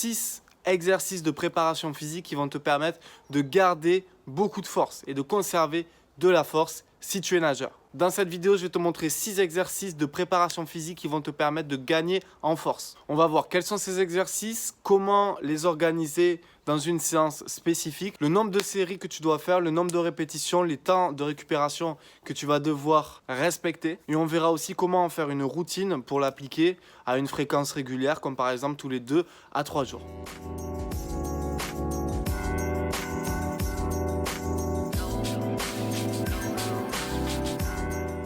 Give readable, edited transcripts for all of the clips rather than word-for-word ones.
6 exercices de préparation physique qui vont te permettre de garder beaucoup de force et de conserver de la force si tu es nageur. Dans cette vidéo, je vais te montrer 6 exercices de préparation physique qui vont te permettre de gagner en force. On va voir quels sont ces exercices, comment les organiser dans une séance spécifique, le nombre de séries que tu dois faire, le nombre de répétitions, les temps de récupération que tu vas devoir respecter. Et on verra aussi comment en faire une routine pour l'appliquer à une fréquence régulière, comme par exemple tous les 2 à 3 jours.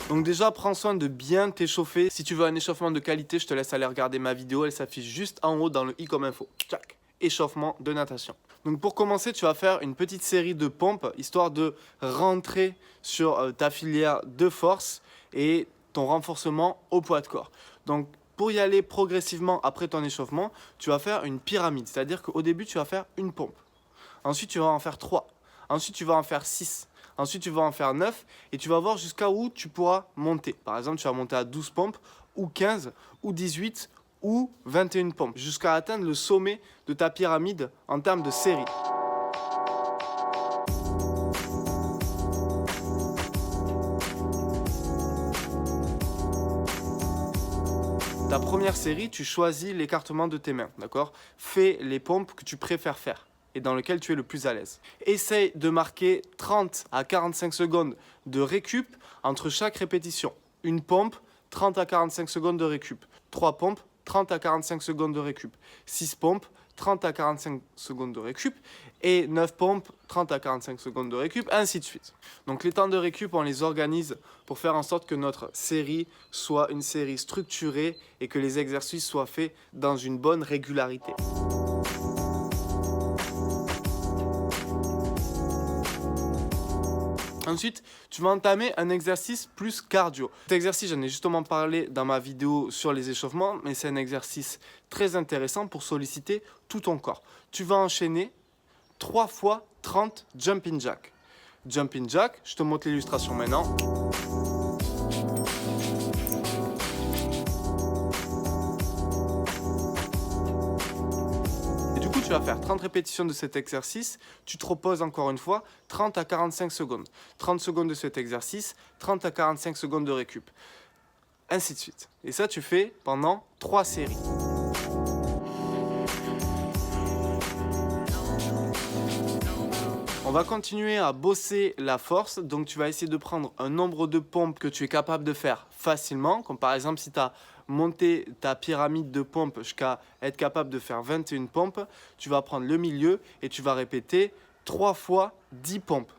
Donc déjà, prends soin de bien t'échauffer. Si tu veux un échauffement de qualité, je te laisse aller regarder ma vidéo. Elle s'affiche juste en haut dans le i comme info. Tchac. Échauffement de natation. Donc pour commencer, tu vas faire une petite série de pompes, histoire de rentrer sur ta filière de force et ton renforcement au poids de corps. Donc pour y aller progressivement après ton échauffement, tu vas faire une pyramide. C'est-à-dire qu'au début, tu vas faire une pompe. Ensuite, tu vas en faire 3. Ensuite, tu vas en faire 6. Ensuite, tu vas en faire 9 et tu vas voir jusqu'à où tu pourras monter. Par exemple, tu vas monter à 12 pompes ou 15 ou 18 ou 21 pompes jusqu'à atteindre le sommet de ta pyramide en termes de série. Ta première série, tu choisis l'écartement de tes mains, d'accord? Fais les pompes que tu préfères faire et dans lequel tu es le plus à l'aise. Essaye de marquer 30 à 45 secondes de récup entre chaque répétition. Une pompe, 30 à 45 secondes de récup. 3 pompes, 30 à 45 secondes de récup. 6 pompes, 30 à 45 secondes de récup. Et 9 pompes, 30 à 45 secondes de récup, ainsi de suite. Donc les temps de récup, on les organise pour faire en sorte que notre série soit une série structurée et que les exercices soient faits dans une bonne régularité. Ensuite, tu vas entamer un exercice plus cardio. Cet exercice, j'en ai justement parlé dans ma vidéo sur les échauffements, mais c'est un exercice très intéressant pour solliciter tout ton corps. Tu vas enchaîner 3 fois 30 jumping jack. Jumping jack, je te montre l'illustration maintenant. Tu vas faire 30 répétitions de cet exercice, tu te reposes encore une fois 30 à 45 secondes. 30 secondes de cet exercice, 30 à 45 secondes de récup. Ainsi de suite. Et ça, tu fais pendant 3 séries. On va continuer à bosser la force, donc tu vas essayer de prendre un nombre de pompes que tu es capable de faire facilement, comme par exemple si tu as monté ta pyramide de pompes jusqu'à être capable de faire 21 pompes, tu vas prendre le milieu et tu vas répéter 3 fois 10 pompes.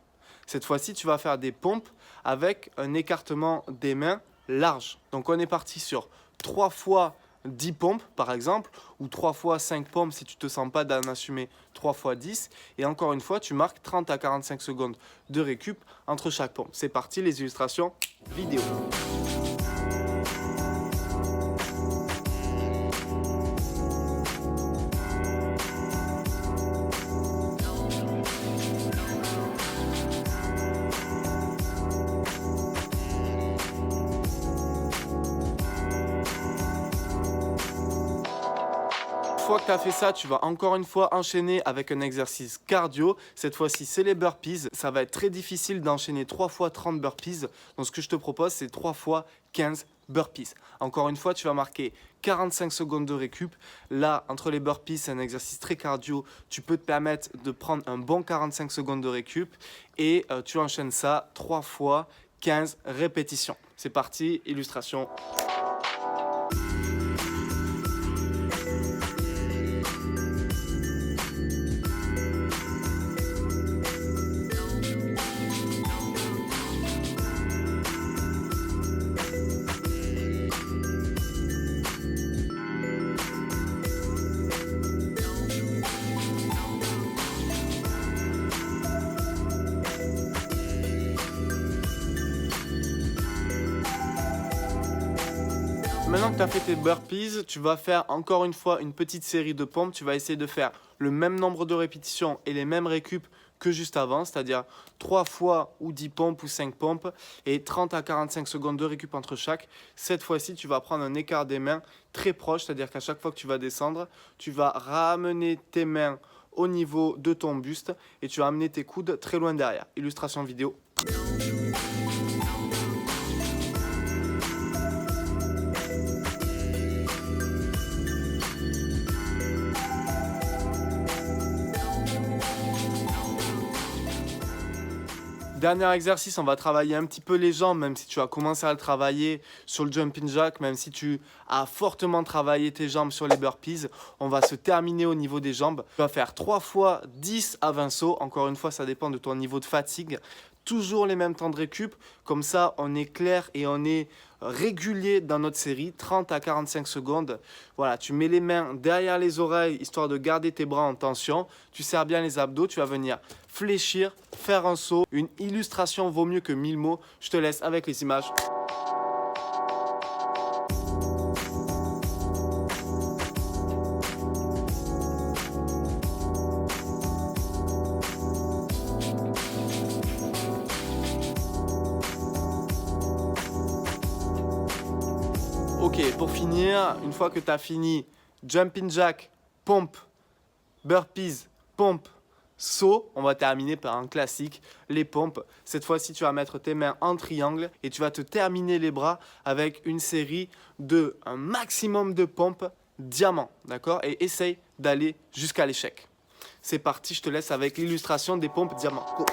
Cette fois-ci, tu vas faire des pompes avec un écartement des mains large. Donc on est parti sur 3 fois 10 pompes par exemple, ou 3 fois 5 pompes si tu ne te sens pas d'en assumer 3 fois 10. Et encore une fois, tu marques 30 à 45 secondes de récup entre chaque pompe. C'est parti, les illustrations vidéo. Une fois que tu as fait ça, tu vas encore une fois enchaîner avec un exercice cardio. Cette fois-ci, c'est les burpees. Ça va être très difficile d'enchaîner 3 fois 30 burpees. Donc, ce que je te propose, c'est 3 fois 15 burpees. Encore une fois, tu vas marquer 45 secondes de récup. Là, entre les burpees, c'est un exercice très cardio. Tu peux te permettre de prendre un bon 45 secondes de récup. Et tu enchaînes ça 3 fois 15 répétitions. C'est parti, illustration. Maintenant que tu as fait tes burpees, tu vas faire encore une fois une petite série de pompes. Tu vas essayer de faire le même nombre de répétitions et les mêmes récup que juste avant, c'est-à-dire 3 fois ou 10 pompes ou 5 pompes et 30 à 45 secondes de récup entre chaque. Cette fois-ci, tu vas prendre un écart des mains très proche, c'est-à-dire qu'à chaque fois que tu vas descendre, tu vas ramener tes mains au niveau de ton buste et tu vas amener tes coudes très loin derrière. Illustration vidéo. Dernier exercice, on va travailler un petit peu les jambes, même si tu as commencé à le travailler sur le jumping jack, même si tu as fortement travaillé tes jambes sur les burpees, on va se terminer au niveau des jambes. Tu vas faire 3 fois 10 à 20 sauts, encore une fois ça dépend de ton niveau de fatigue. Toujours les mêmes temps de récup, comme ça on est clair et on est régulier dans notre série, 30 à 45 secondes. Voilà, tu mets les mains derrière les oreilles, histoire de garder tes bras en tension. Tu serres bien les abdos, tu vas venir fléchir, faire un saut. Une illustration vaut mieux que 1000 mots. Je te laisse avec les images. Ok, pour finir, une fois que tu as fini jumping jack, pompe, burpees, pompe, saut, on va terminer par un classique, les pompes. Cette fois-ci, tu vas mettre tes mains en triangle et tu vas te terminer les bras avec une série de un maximum de pompes diamant, d'accord? Et essaye d'aller jusqu'à l'échec. C'est parti, je te laisse avec l'illustration des pompes diamant. Go.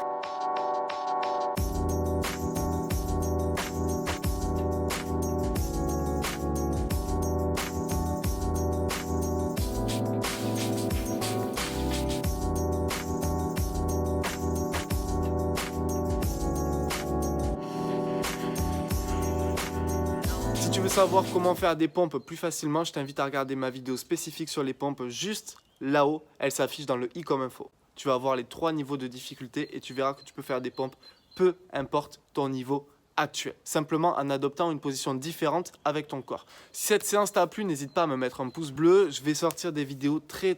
Si tu veux savoir comment faire des pompes plus facilement, je t'invite à regarder ma vidéo spécifique sur les pompes juste là-haut. Elle s'affiche dans le i comme info. Tu vas voir les 3 niveaux de difficulté et tu verras que tu peux faire des pompes peu importe ton niveau actuel. Simplement en adoptant une position différente avec ton corps. Si cette séance t'a plu, n'hésite pas à me mettre un pouce bleu. Je vais sortir des vidéos très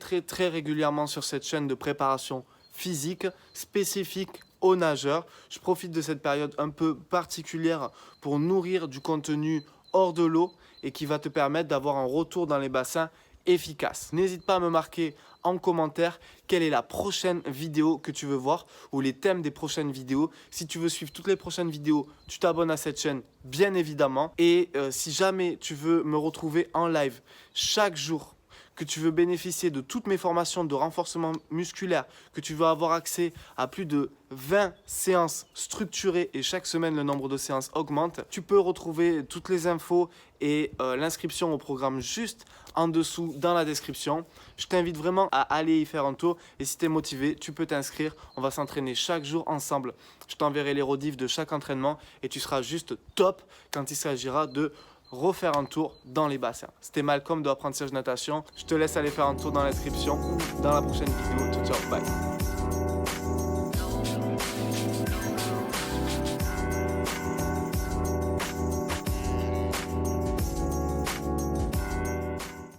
régulièrement sur cette chaîne de préparation physique spécifique aux nageurs. Je profite de cette période un peu particulière pour nourrir du contenu hors de l'eau et qui va te permettre d'avoir un retour dans les bassins efficace. N'hésite pas à me marquer en commentaire quelle est la prochaine vidéo que tu veux voir ou les thèmes des prochaines vidéos. Si tu veux suivre toutes les prochaines vidéos, tu t'abonnes à cette chaîne bien évidemment. Et si jamais tu veux me retrouver en live chaque jour, que tu veux bénéficier de toutes mes formations de renforcement musculaire, que tu veux avoir accès à plus de 20 séances structurées et chaque semaine le nombre de séances augmente, tu peux retrouver toutes les infos et l'inscription au programme juste en dessous dans la description. Je t'invite vraiment à aller y faire un tour et si tu es motivé, tu peux t'inscrire. On va s'entraîner chaque jour ensemble. Je t'enverrai les rediffs de chaque entraînement et tu seras juste top quand il s'agira de refaire un tour dans les bassins. C'était Malcolm de Apprentissage Natation. Je te laisse aller faire un tour dans la description ou dans la prochaine vidéo. Ciao, ciao, bye.